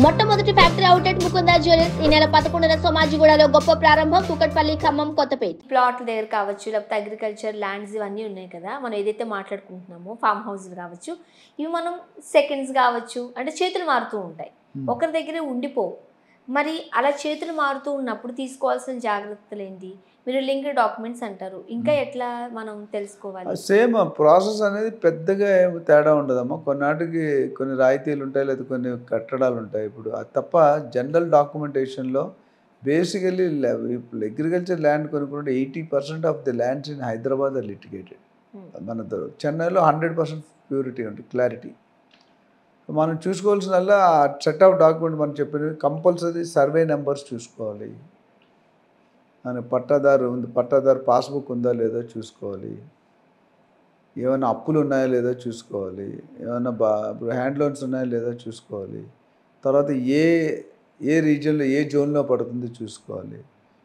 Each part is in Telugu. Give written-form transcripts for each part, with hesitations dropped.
మొట్టమొదటి ఫ్యాక్టరీ అవుట్లెట్ ముకుందా జ్యువెలర్స్ ఈ నెల 11న సోమాజిగూడలో గొప్ప ప్రారంభం. కుకట్పల్లి, ఖమ్మం, కొత్తపేట. ప్లాట్ల దగ్గర కావచ్చు, లేకపోతే అగ్రికల్చర్ ల్యాండ్స్ ఇవన్నీ ఉన్నాయి కదా, మనం ఏదైతే మాట్లాడుకుంటున్నామో ఫామ్ హౌస్లు కావచ్చు, ఇవి మనం సెకండ్స్ కావచ్చు, అంటే చేతులు మారుతూ ఉంటాయి, ఒకరి దగ్గరే ఉండిపోవు. మరి అలా చేతులు మారుతూ ఉన్నప్పుడు తీసుకోవాల్సిన జాగ్రత్తలు ఏంటి? మీరు లింక్ డాక్యుమెంట్స్ అంటారు, ఇంకా ఎట్లా మనం తెలుసుకోవాలి? సేమ్ ప్రాసెస్ అనేది పెద్దగా ఏమి తేడా ఉండదమ్మా. కొన్నాటికి కొన్ని రాయితీలు ఉంటాయి, లేదా కొన్ని కట్టడాలు ఉంటాయి. ఇప్పుడు అది తప్ప జనరల్ డాక్యుమెంటేషన్లో బేసికలీ ఇప్పుడు అగ్రికల్చర్ ల్యాండ్ కొనుక్కుంటే 80% of the lands in Hyderabad are litigated. మన చెన్నైలో 100% ప్యూరిటీ ఉంటుంది, క్లారిటీ. మనం చూసుకోవాల్సిందల్లా ఆ సెట్ ఆఫ్ డాక్యుమెంట్ మనం చెప్పినవి కంపల్సరీ సర్వే నెంబర్స్ చూసుకోవాలి. అని పట్టాదారు పాస్బుక్ ఉందా లేదో చూసుకోవాలి. ఏమైనా అప్పులు ఉన్నాయా లేదో చూసుకోవాలి. ఏమైనా ఇప్పుడు హ్యాండ్ లోన్స్ ఉన్నాయా లేదో చూసుకోవాలి. తర్వాత ఏ రీజియన్లో ఏ జోన్లో పడుతుందో చూసుకోవాలి.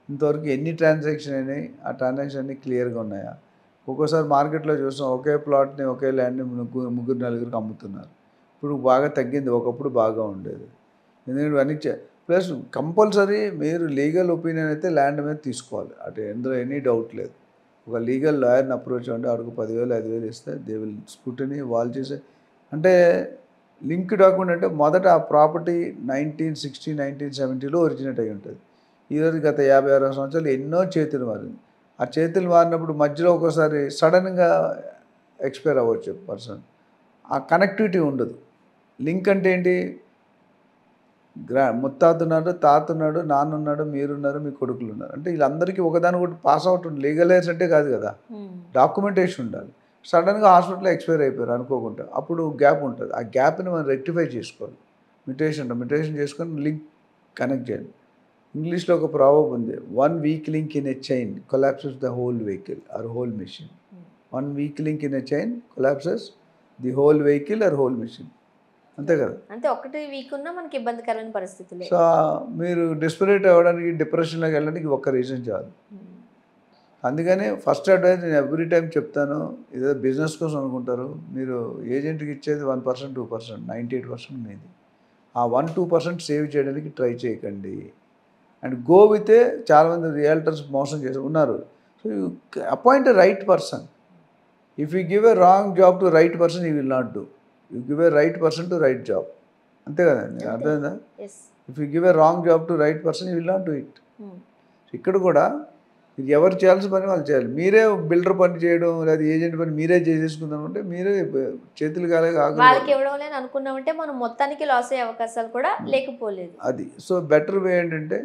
ఇంతవరకు ఎన్ని ట్రాన్సాక్షన్ అయినాయి, ఆ ట్రాన్సాక్షన్ అన్నీ క్లియర్గా ఉన్నాయా. ఒక్కోసారి మార్కెట్లో చూస్తాం, ఒకే ప్లాట్ని ఒకే ల్యాండ్ని ముగ్గురు నలుగురికి అమ్ముతున్నారు. ఇప్పుడు బాగా తగ్గింది, ఒకప్పుడు బాగా ఉండేది. ఎందుకంటే ఇవన్నీ ప్లస్ కంపల్సరీ మీరు లీగల్ ఒపీనియన్ అయితే ల్యాండ్ మీద తీసుకోవాలి. అటు ఎందులో ఎనీ డౌట్ లేదు. ఒక లీగల్ లాయర్ని అప్రోచ్ అవ్వండి, అడుగు 10,000 5,000 ఇస్తే దే విల్ స్కూటినీ వాళ్ళు చేసే. అంటే లింక్ డాక్యుమెంట్ అంటే మొదట ఆ ప్రాపర్టీ 1960 1970లో ఒరిజినేట్ అయి ఉంటుంది. ఈరోజు గత 50-60 సంవత్సరాలు ఎన్నో చేతులు మారింది. ఆ చేతులు మారినప్పుడు మధ్యలో ఒక్కోసారి సడన్గా ఎక్స్పైర్ అవ్వచ్చు పర్సన్. ఆ కనెక్టివిటీ ఉండదు. లింక్ అంటే ఏంటి? ముత్తాత ఉన్నాడు, తాత ఉన్నాడు, నాన్న ఉన్నాడు, మీరున్నారు, మీ కొడుకులు ఉన్నారు. అంటే వీళ్ళందరికీ ఒకదాని ఒకటి పాస్ అవుట్ ఉంది. లీగలైజ్ అంటే కాదు కదా, డాక్యుమెంటేషన్ ఉండాలి. సడన్గా హాస్పిటల్లో ఎక్స్పైర్ అయిపోయారు అనుకోకుండా, అప్పుడు గ్యాప్ ఉంటుంది. ఆ గ్యాప్ని మనం రెక్టిఫై చేసుకోవాలి. మ్యుటేషన్ చేసుకొని లింక్ కనెక్ట్ చేయాలి. ఇంగ్లీష్లో ఒక ప్రావర్బ్ ఉంది, 1 weak link in a chain collapses the whole vehicle or whole machine. 1 weak link in a chain collapses the whole vehicle or whole machine. అంతే కదా. అంటే ఒకటి వీక్ ఉన్నా మనకి ఇబ్బందికరమైన పరిస్థితులే. సో మీరు డెస్పరేట్ అవ్వడానికి, డిప్రెషన్లోకి వెళ్ళడానికి ఒక్క రీజన్ చాలు. అందుకని ఫస్ట్ అడ్వైజ్ నేను ఎవ్రీ టైం చెప్తాను, ఏదో బిజినెస్ కోసం అనుకుంటారు మీరు, ఏజెంట్కి ఇచ్చేది 1% 2%, 98% మీది. ఆ 1-2% సేవ్ చేయడానికి ట్రై చేయకండి. అండ్ గో విత్ చాలామంది రియల్టర్స్ మోసం చేసి ఉన్నారు. So you appoint a right person. If you give a wrong job to right person, you will not do. You give a right person to right job. అంతే కదండి, అర్థమైందా? If you give a wrong job to right person, you will not do it. ఇక్కడ కూడా ఎవరు చేయాల్సిన పని వాళ్ళు చేయాలి. మీరే బిల్డర్ పని చేయడం, లేదా ఏజెంట్ పని మీరే చేసేసుకుందాం అంటే మీరే చేతులు వాళ్ళకి ఇవ్వడం లేని అనుకున్నామంటే మనం మొత్తానికి లాస్ అయ్యే అవకాశాలు కూడా లేకపోలేదు. అది. సో బెటర్ వే ఏంటంటే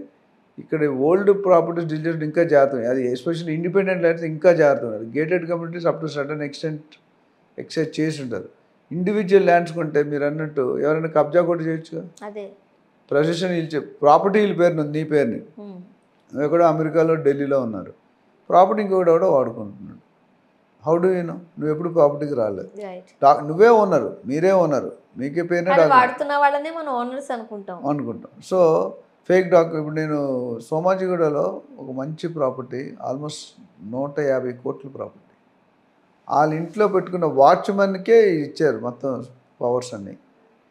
ఇక్కడ ఓల్డ్ ప్రాపర్టీస్ డీలర్స్ ఇంకా జాగ్రత్త, అది ఎస్పెషల్లీ ఇండిపెండెంట్ ల్యాండ్స్ ఇంకా జాగ్రత్త ఉన్నారు. Gated communities up to certain extent excise చేసి ఉంటారు. ఇండివిజువల్ ల్యాండ్స్ కొంటే మీరు అన్నట్టు ఎవరైనా కబ్జా కూడా చేయొచ్చుగా. అదే ప్రొసెషన్ వీళ్ళు ప్రాపర్టీ వీళ్ళ పేరుని ఉంది, నీ పేరుని. నువ్వు ఎక్కడో అమెరికాలో ఢిల్లీలో ఉన్నారు, ప్రాపర్టీ ఇంకొకటి ఎవడో వాడుకుంటున్నాడు. How do you know? నువ్వు ఎప్పుడు ప్రాపర్టీకి రాలేదు, నువ్వే ఓనరు, మీరే ఓనరు, మీకే పేరునే వాడుతున్న వాళ్ళనే మనం ఓనర్స్ అనుకుంటాం. సో ఫేక్ ఇప్పుడు నేను సోమాజిగూడలో ఒక మంచి ప్రాపర్టీ, ఆల్మోస్ట్ 150 కోట్ల ప్రాపర్టీ, వాళ్ళ ఇంట్లో పెట్టుకున్న వాచ్మెన్కే ఇచ్చారు మొత్తం పవర్స్ అన్నీ.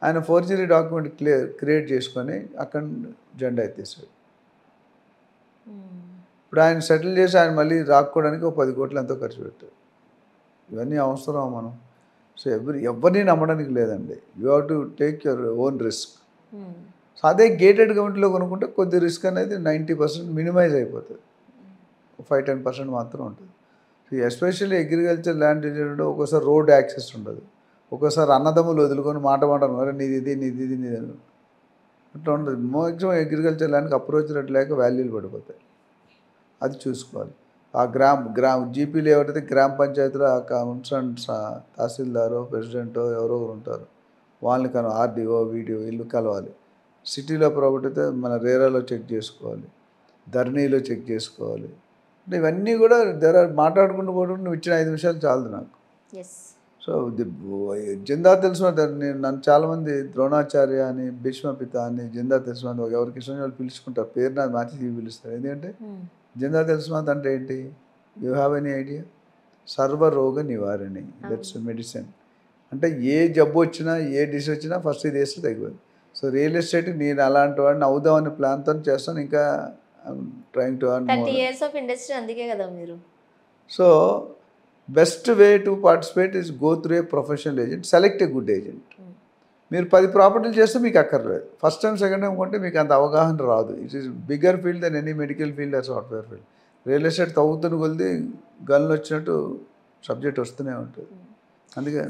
ఆయన ఫోర్జరీ డాక్యుమెంట్ క్రియేట్ చేసుకొని అక్కడ జెండా ఎత్తేసాడు. ఇప్పుడు ఆయన సెటిల్ చేసి ఆయన మళ్ళీ రాకపోవడానికి ఒక 10 కోట్లు ఎంతో ఖర్చు పెట్టారు. ఇవన్నీ అవసరం మనం. సో ఎవరిని నమ్మడానికి లేదండి. You have to take your own risk. So అదే గేటెడ్ కమ్యూనిటీలో కొనుక్కుంటే కొద్ది రిస్క్ అనేది 90% మినిమైజ్ అయిపోతుంది, 5-10% మాత్రం ఉంటుంది. సో ఎస్పెషల్లీ అగ్రికల్చర్ ల్యాండ్ డీలర్లో ఒక్కోసారి రోడ్ యాక్సెస్ ఉండదు, ఒక్కోసారి అన్నదమ్ములు వదులుకొని మాట మరి నీది అట్లా ఉండదు. మ్యాక్సిమం అగ్రికల్చర్ ల్యాండ్కి అప్రోచ్ రేట్ లేక వాల్యూలు పడిపోతాయి. అది చూసుకోవాలి. ఆ గ్రామ జీపీలు ఎవరైతే గ్రామ పంచాయతీలో ఆ కన్సర్న్ తహసీల్దారో ప్రెసిడెంటో ఎవరో ఒకరు ఉంటారు, వాళ్ళని ఆర్డీఓ వీడియో వీళ్ళు కలవాలి. సిటీలో ప్రాపర్టీ అయితే మన రేరాలో చెక్ చేసుకోవాలి, ధర్నీలో చెక్ చేసుకోవాలి. అంటే ఇవన్నీ కూడా మాట్లాడుకుంటూ పోవడం, నువ్వు ఇచ్చిన 5 నిమిషాలు చాలదు నాకు. సో జిందా తెలిసిన నన్ను చాలామంది ద్రోణాచార్య అని, భీష్మపిత అని, జిందా తెలిసిన ఎవరికి ఇష్టం వాళ్ళు పిలుచుకుంటారు, పేరు నాది మార్చి పిలుస్తారు. ఎందుకంటే జిందా తెలిసిన అంటే ఏంటి? You have any idea? సర్వరోగ నివారణి, దట్స్ మెడిసిన్. అంటే ఏ జబ్బు వచ్చినా, ఏ డిసీజ్ వచ్చినా ఫస్ట్ ఇది వేస్తే తగ్గిపోయింది. సో రియల్ ఎస్టేట్ నేను అలాంటి వాడిని అవుదామని ప్లాన్తో చేస్తాను. ఇంకా trying to earn 30 more. years of industry అందుకే కదా మీరు. So best way to participate is go through a professional agent, select a good agent. మీరు 10 ప్రాపర్టీలు చేస్తే మీకు అక్కర్లేదు. ఫస్ట్ టైం సెకండ్ టైం కొంటే మీకు అంత అవగాహన రాదు. It is bigger field than any medical field or software field. Real estate తవ్వుతున్న కొలిది గన్లు వచ్చినట్టు సబ్జెక్ట్ వస్తూనే ఉంటుంది. అందుకే